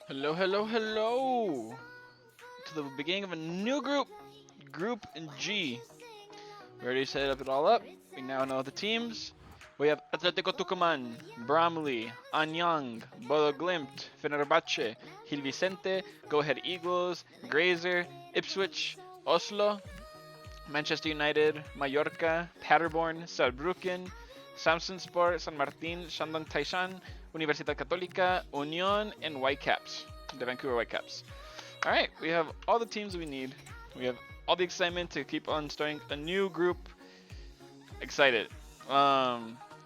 Hello, hello, hello! To the beginning of a new group, Group G. We already set it all up. We now know the teams. We have Atletico Tucumán, Bramley, Anyang, Bodo Glimt, Fenerbahce, Gil Vicente, Go Ahead Eagles, Grazer, Ipswich, Oslo, Manchester United, Mallorca, Paderborn, Saarbrücken, Samsunspor, San Martin, Shandong Taishan, Universidad Católica, Union, and Whitecaps, the Vancouver Whitecaps. All right, we have all the teams we need. We have all the excitement to keep on starting a new group. Excited.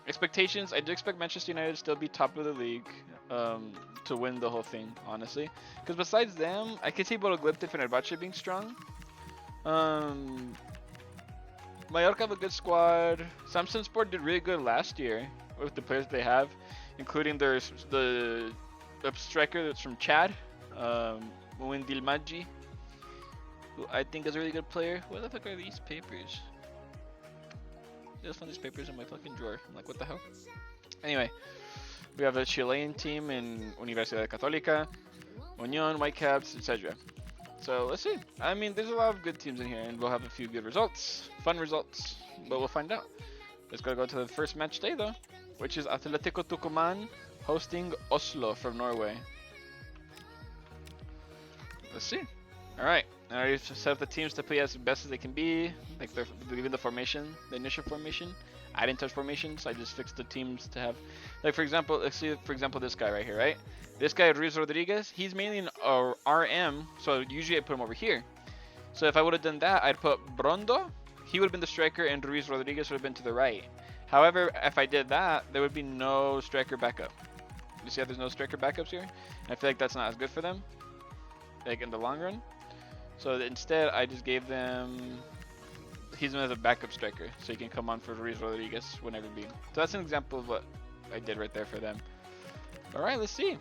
Expectations. I do expect Manchester United to still be top of the league, to win the whole thing, honestly. Because besides them, I can see Bodo Glimt and Fenerbahce being strong. Um, Mallorca have a good squad. Samsunspor did really good last year with the players they have, including the striker that's from Chad, Muin Dilmadji, who I think is a really good player. Where the fuck are these papers? I just found these papers in my fucking drawer. I'm like, what the hell? Anyway, we have a Chilean team in Universidad Católica, Union, Whitecaps, etc. So let's see. I mean, there's a lot of good teams in here, and we'll have a few good results, fun results, but we'll find out. Let's go to the first match day though, which is Atletico Tucumán hosting Oslo from Norway. Let's see. All right, I already set up the teams to play as best as they can be. Like they're given the formation, the initial formation. I didn't touch formation, so I just fixed the teams to have, like for example, let's see, for example, this guy right here, right? This guy, Ruiz Rodriguez, he's mainly an RM, so usually I put him over here. So if I would have done that, I'd put Brondo, he would have been the striker, and Ruiz Rodriguez would have been to the right. However, if I did that, there would be no striker backup. You see how there's no striker backups here? I feel like that's not as good for them, like in the long run. So instead, I just gave them, he's as a backup striker, so he can come on for Ruiz Rodriguez whenever be. So that's an example of what I did right there for them. All right, let's see.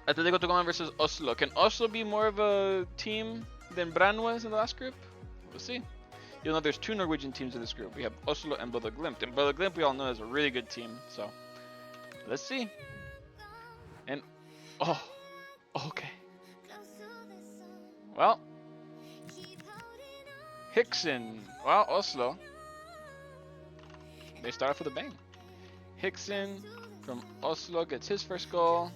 Atletico Tucumán versus Oslo. Can Oslo be more of a team than Brann was in the last group? We'll see. Even though there's two Norwegian teams in this group, we have Oslo and Bodo Glimt. And Bodo Glimt we all know is a really good team. So let's see. And oh, okay. Well, Hickson. Well, Oslo. They start off with a bang. Hickson from Oslo gets his first goal.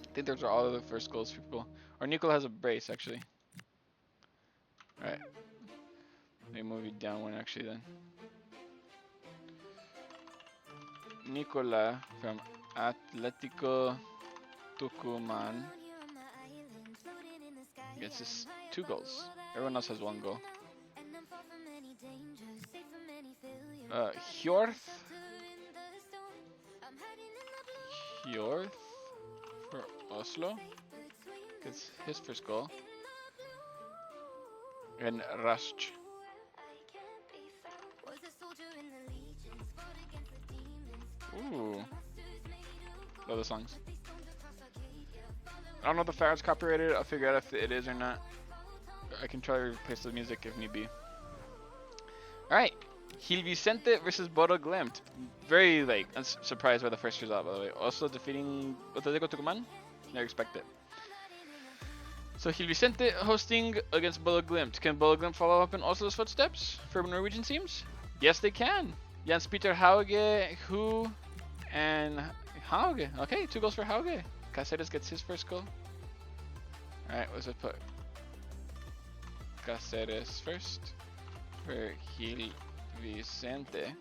I think those are all of the first goals for people. Or Nicola has a brace, actually. Alright. Let me move you down one, actually, then. Nicola from Atletico Tucumán gets his 2 goals. Everyone else has 1 goal. Hjorth for Oslo gets his first goal. And Rasch. Ooh. Love the songs. I don't know if the Farrow's copyrighted. I'll figure out if it is or not. I can try to replace the music if need be. Alright. Gil Vicente versus Bodo Glimt. Very surprised by the first result, by the way. Also defeating Atletico Tucumán. Never expect it. So Gil Vicente hosting against Bodo Glimt. Can Bodo Glimt follow up in Oslo's footsteps for Norwegian teams? Yes, they can. Jens Peter Hauge, and Hauge. Okay, 2 goals for Hauge. Caceres gets his first goal. Alright, let's just put Caceres first for Gil Vicente.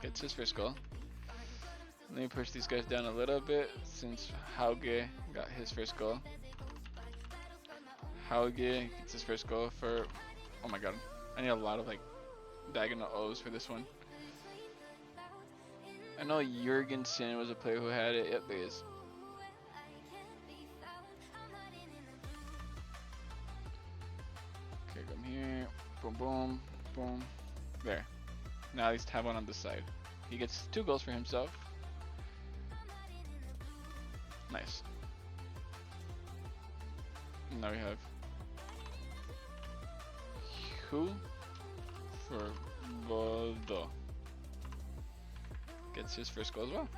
Gets his first goal. Let me push these guys down a little bit since Hauge got his first goal. Hauge gets his first goal for, oh my god, I need a lot of diagonal O's for this one. I know Jurgensen was a player who had it. Yep, there he is. Okay, come here. Boom, boom, boom. There. Now at least have one on this side. He gets 2 goals for himself. Nice. Now we have who for Bodo. Gets his first goal as well.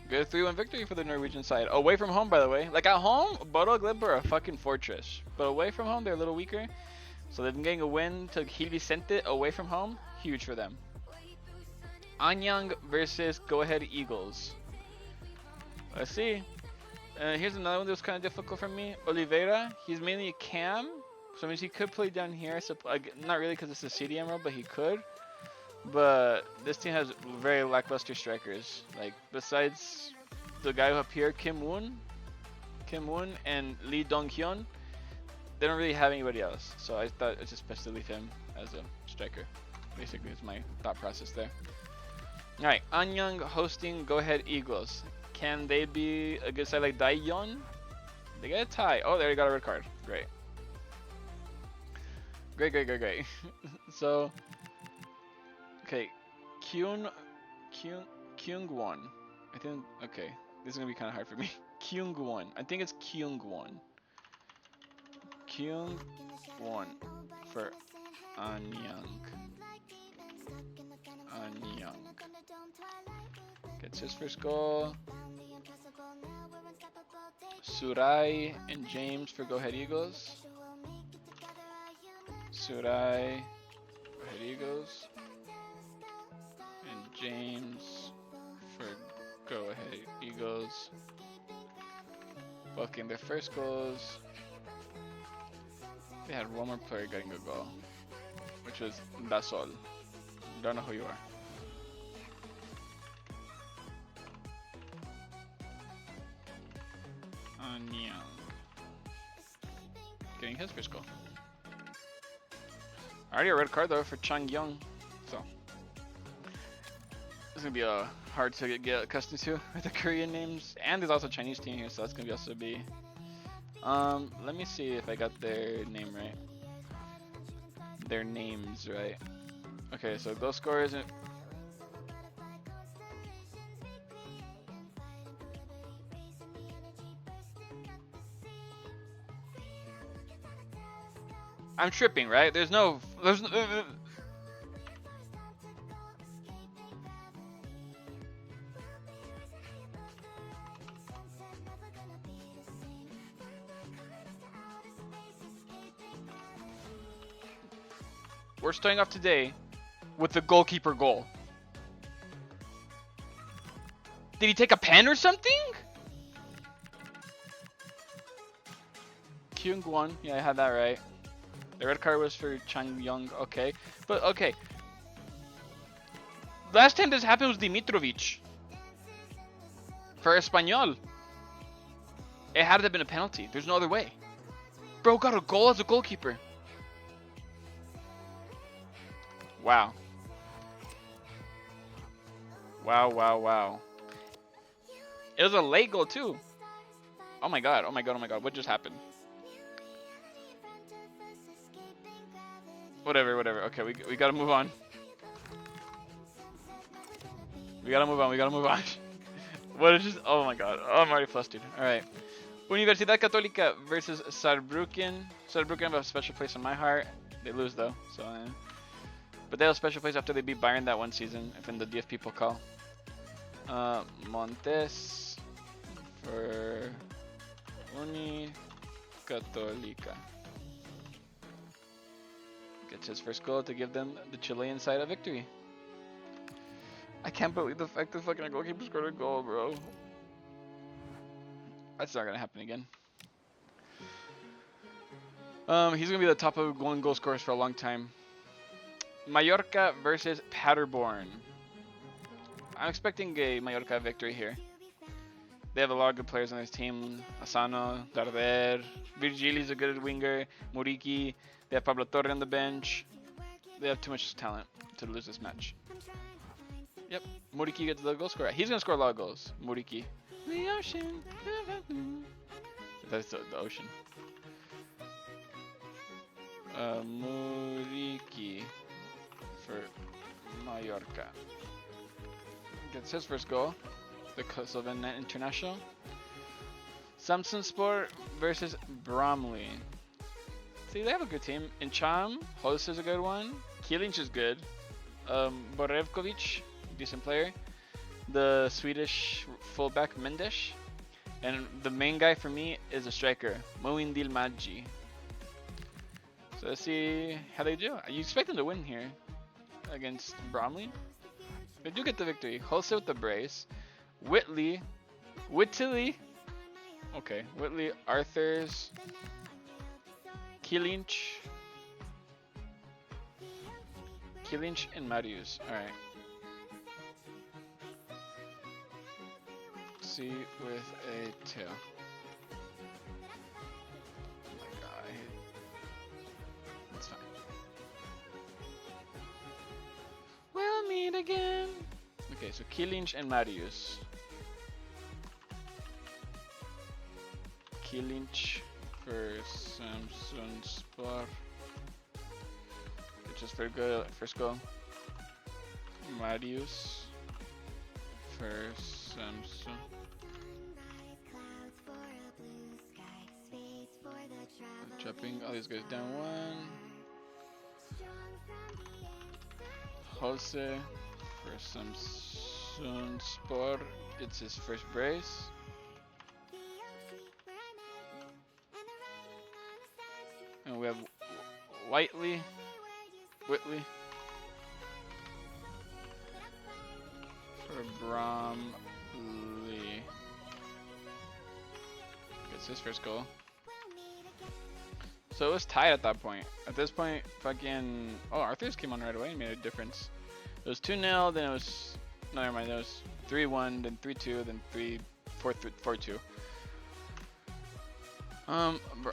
Good 3-1 victory for the Norwegian side. Away from home, by the way. Like at home, Bodo Glimt are a fucking fortress. But away from home, they're a little weaker. So they've been getting a win to Gil Vicente away from home. Huge for them. Anyang versus Go Ahead Eagles. Let's see. Here's another one that was kind of difficult for me. Oliveira, he's mainly a cam. So it means he could play down here. So, not really because it's a CDM role, but he could. But this team has very lackluster strikers. Like, besides the guy up here, Kim Woon, and Lee Dong-hyun, they don't really have anybody else. So I thought it's just best to leave him as a striker. Basically, is my thought process there. Alright, Anyang hosting Go Ahead Eagles. Can they be a good side like Daeyeon? They get a tie. Oh, there you got a red card. Great. Great. So, okay, Kyungwon. I think, okay, this is gonna be kind of hard for me. Kyungwon. I think it's Kyungwon. Kyungwon for Anyang. Gets his first goal. Surai and James for Go Ahead Eagles. Surai, Go Ahead Eagles. And James for Go Ahead Eagles. Fucking their first goals. They had one more player getting a goal, which was Dasol. Don't know who you are. Anyang. Getting his first goal. Already a red card though for Chang Young, so it's gonna be hard to get accustomed to with the Korean names, and there's also a Chinese team here, so that's gonna also be. Let me see if I got their name right. Their names right. Okay, so goal scorers. I'm tripping, right? There's no. We're starting off today with the goalkeeper goal. Did he take a pen or something? Kyungwon, yeah, I had that right. The red card was for Chang Young, okay. But, okay. Last time this happened was Dimitrovic. For Espanyol. It had to have been a penalty. There's no other way. Bro got a goal as a goalkeeper. Wow. Wow. It was a late goal, too. Oh my god. What just happened? Whatever. Okay, we gotta move on. We gotta move on. What is just? Oh my god. Oh, I'm already flustered. All right. Universidad Católica versus Saarbrücken. Saarbrücken have a special place in my heart. They lose though, so. But they have a special place after they beat Bayern that one season, if in the DFP Pokal. Montes for Uni Católica. Gets his first goal to give them the Chilean side a victory. I can't believe the fact that fucking goalkeeper scored a goal, bro. That's not gonna happen again. He's gonna be the top of one goal scorers for a long time. Mallorca versus Paderborn. I'm expecting a Mallorca victory here. They have a lot of good players on this team. Asano, Darder, Virgili's a good winger, Muriqui. They have Pablo Torre on the bench. They have too much talent to lose this match. Yep, Muriqui gets the goal scorer. He's gonna score a lot of goals. Muriqui. The ocean. That's the ocean. Muriqui for Mallorca. Gets his first goal. The Kosovan international. Samsunspor versus Bromley. See, they have a good team. Incham, Host is a good one. Kielinch is good. Borevkovic, decent player. the Swedish fullback Mendes, and the main guy for me is a striker, Moindil Maggi. So let's see how they do. You expect them to win here against Bromley. They do get the victory. Jose with the brace. Whitley. Okay, Whitley, Arthurs, Kilinch, and Marius. Alright. C with a tail. Oh my god, I hate it. That's fine. We'll meet again. Okay, so Kilinch and Marius. Kilinch for Samsung Sport. Which is very good. First goal. Marius for Samsung. Dropping all these guys down one. Jose for Samsung Sport. It's his first brace. And we have Whitley for Bromley. Gets his first goal. So it was tied at that point. At this point, fucking... Oh, Arthur's came on right away and made a difference. It was 2-0, then it was... No, never mind. It was 3-1, then 3-2, then 4-2.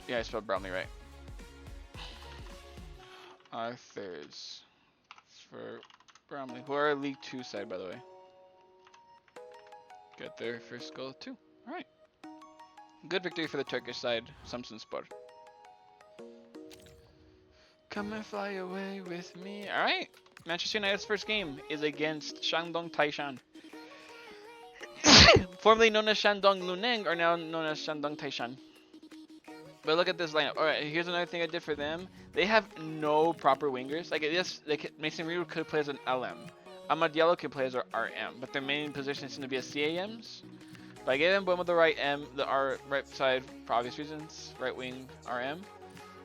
Yeah, I spelled Bromley right. Arthurs for Bromley, who are a League 2 side, by the way. Got their first goal too. Alright. Good victory for the Turkish side, Samsunspor. Come and fly away with me. Alright. Manchester United's first game is against Shandong Taishan. Formerly known as Shandong Luneng, are now known as Shandong Taishan. But look at this lineup. Alright, here's another thing I did for them. They have no proper wingers. Like, yes, Mason Reed could play as an LM. Ahmad Diallo could play as an RM, but their main position seem to be as CAMs. But I gave them Boom with the right M, the R right side for obvious reasons, right wing RM.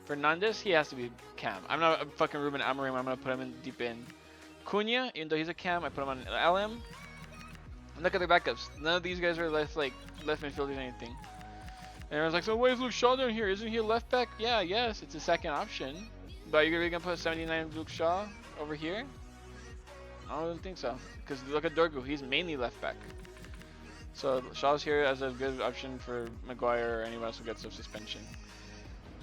Fernandez, he has to be cam. I'm not a fucking Ruben Amorim. I'm gonna put him in deep in. Cunha, even though he's a cam, I put him on LM. And look at their backups. None of these guys are left midfielders or anything. And everyone's like, so why is Luke Shaw down here? Isn't he a left back? Yeah, yes, it's a second option. But you're really gonna put 79 Luke Shaw over here? I don't think so. Because look at Dorgu, he's mainly left back. So Shaw's here as a good option for Maguire or anyone else who gets a suspension.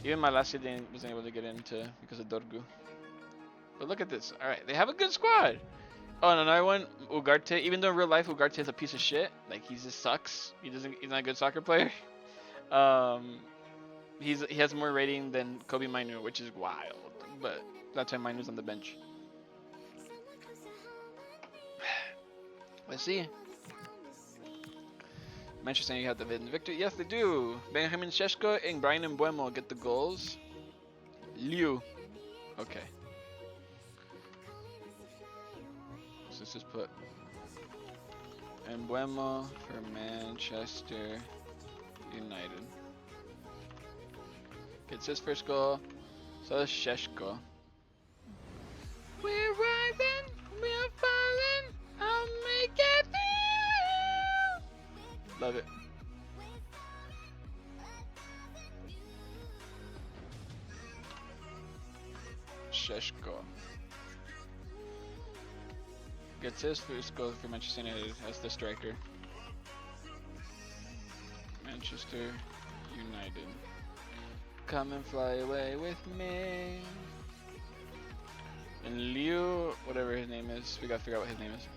Even Malacia wasn't able to get into because of Dorgu. But look at this. Alright, they have a good squad. Oh, and another one, Ugarte. Even though in real life Ugarte is a piece of shit, like he just sucks. He's not a good soccer player. He has more rating than Kobe Mainu, which is wild. But that's why Mainu's on the bench. Let's see. Manchester United have the victory. Yes, they do. Benjamin Šeško and Brian Mbuemo get the goals. Liu. Okay. So let's just put Mbuemo for Manchester United. Gets his first goal. So does Šeško. We're rising, we're falling, I'll make it through. Love it. Šeško gets his first goal for Manchester United as the striker. Manchester United. Come and fly away with me. And Liu, whatever his name is, we gotta figure out what his name is.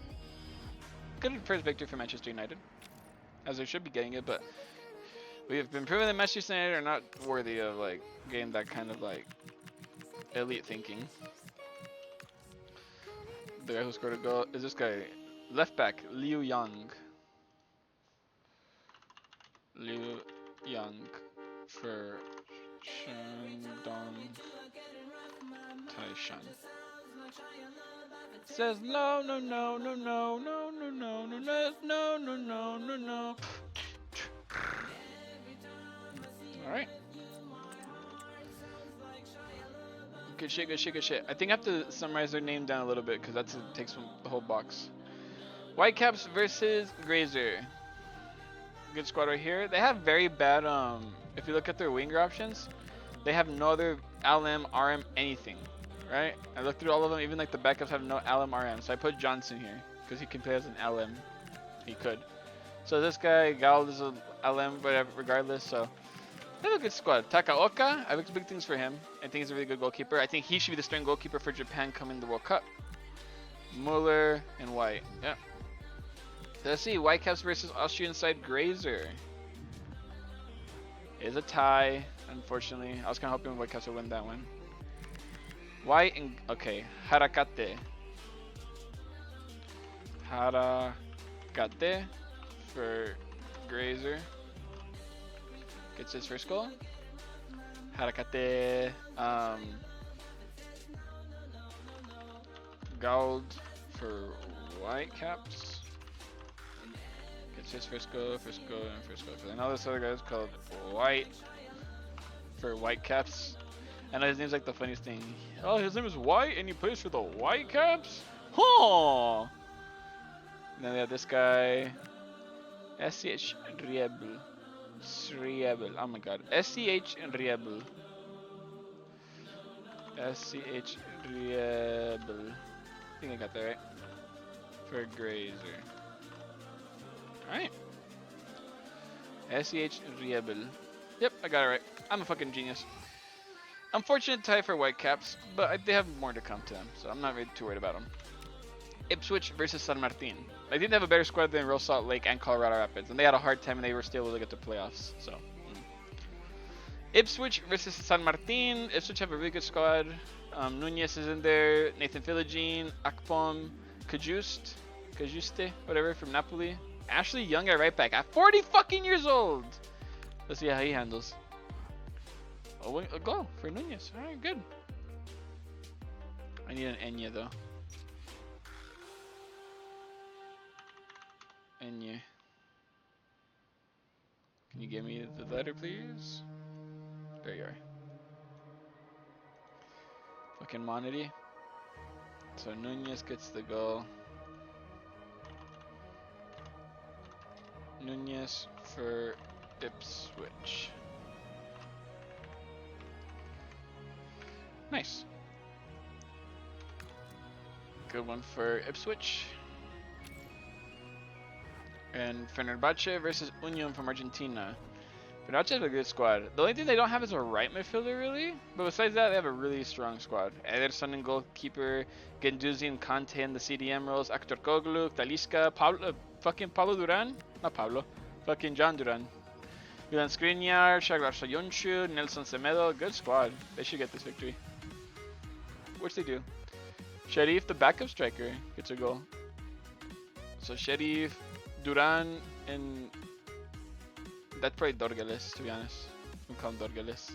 Good first victory for Manchester United, as they should be getting it, but we have been proven that Manchester United are not worthy of like getting that kind of like elite thinking. The guy who scored a goal is this guy, left back Liu Yang. Liu Yang for Shandong Taishan. Says no, no, no, no, no, no, no, no, no, no, no, no, no, no. All right. Good shit, good shit, good shit. I think I have to summarize their name down a little bit because that takes from the whole box. Whitecaps versus Grazer. Good squad right here. They have very bad, if you look at their winger options, they have no other LM, RM, anything, right? I looked through all of them, even like the backups have no LM, RM. So I put Johnson here because he can play as an LM. He could. So this guy, Gal is a LM, whatever, regardless, so they have a good squad. Takaoka, I look big things for him. I think he's a really good goalkeeper. I think he should be the starting goalkeeper for Japan coming to the World Cup. Muller and White. Yeah. Let's see. Whitecaps versus Austrian side Grazer. It is a tie, unfortunately. I was kind of hoping Whitecaps would win that one. White and... Okay. Harakate. Harakate for Grazer. Gets his first goal. Harakate. Gold for Whitecaps. Gets his first goal, and first goal. I know this other guy is called White for Whitecaps. I know his name's like the funniest thing. Oh, his name is White and he plays for the Whitecaps? Huh! And then we have this guy. SCH Riebel. Oh my god. SCH Riebel. SCH Riebel. I think I got that right. For Grazer. Alright. SCH Riebel. Yep, I got it right. I'm a fucking genius. Unfortunate tie for Whitecaps, but they have more to come to them, so I'm not really too worried about them. Ipswich versus San Martin. I think they have a better squad than Real Salt Lake and Colorado Rapids, and they had a hard time and they were still able to get to playoffs. So, Ipswich versus San Martin. Ipswich have a really good squad. Nunez is in there. Nathan Philogene, Akpom, Kajuste, whatever, from Napoli. Ashley Young at right back at 40 fucking years old. Let's see how he handles. Oh, a goal for Nunez. All right, good. I need an Enya though. Enya. Can you give me the letter, please? There you are. Fucking Monity. So Nunez gets the goal. Nunez for Ipswich. Nice. Good one for Ipswich. And Fenerbahce versus Union from Argentina. Fenerbahce has a good squad. The only thing they don't have is a right midfielder, really. But besides that, they have a really strong squad. Ederson and goalkeeper, Guendouzi and Conte in the CDM roles, Actor Koglu, Talisca, fucking Pablo Duran? Not Pablo. Fucking John Duran. Milan Skriniar, Shaglar Soyuncu, Nelson Semedo. Good squad. They should get this victory. Which they do. Sharif, the backup striker, gets a goal. So Sharif, Duran, and that's probably Dorgeles, to be honest. We call him Dorgeles.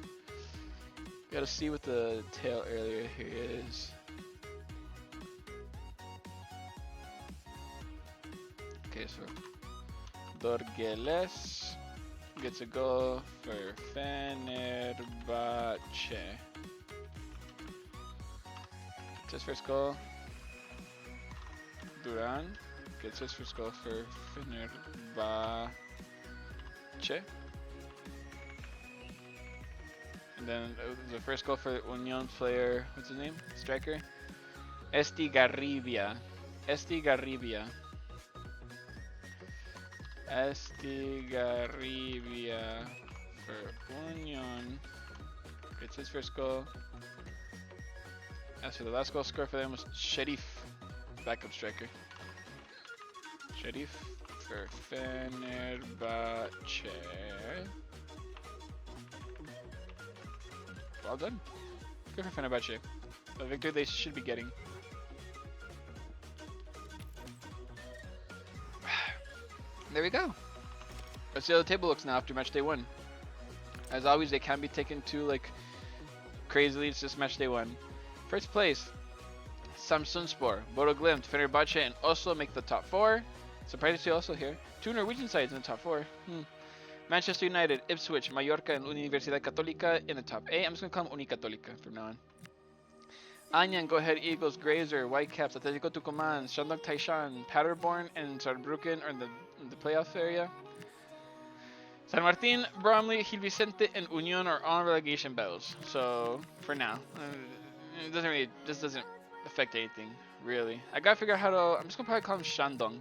Gotta see what the tail earlier here is. Okay, so Dorgeles gets a goal for Fenerbahce. It's his first goal. Duran gets his first goal for Fenerbahce. And then the first goal for Union player, what's his name? Striker? Estigarribia for Union. Gets his first goal. As for the last goal scored for them was Sharif, backup striker. Sharif for Fenerbahce. Well done. Good for Fenerbahce. A victory they should be getting. There we go. Let's see how the table looks now after match day 1. As always, they can be taken to like crazy leads. Just match day 1. First place, Samsunspor, Bodo Glimt, Fenerbahce, and Oslo make the top 4. Surprised to see also here. 2 Norwegian sides in the top 4. Manchester United, Ipswich, Mallorca, and Universidad Católica in the top 8. I'm just going to call them Unicatólica from now on. Anyang, Go Ahead Eagles, Grazer, Whitecaps, Atletico Tucumán, Shandong Taishan, Paderborn, and Saarbrücken are in the playoff area. San Martin, Bromley, Gil Vicente, and Union are on relegation battles. So, for now. This doesn't affect anything, really. I gotta figure out how to, I'm just gonna probably call them Shandong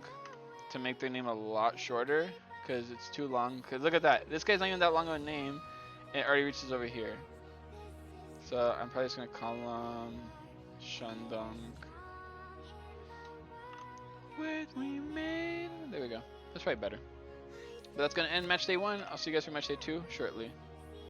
to make their name a lot shorter, because it's too long. Because look at that, this guy's not even that long of a name, and it already reaches over here. So, I'm probably just gonna call them Shandong. With we made. There we go. That's probably better. But that's gonna end match day 1. I'll see you guys for match day 2 shortly.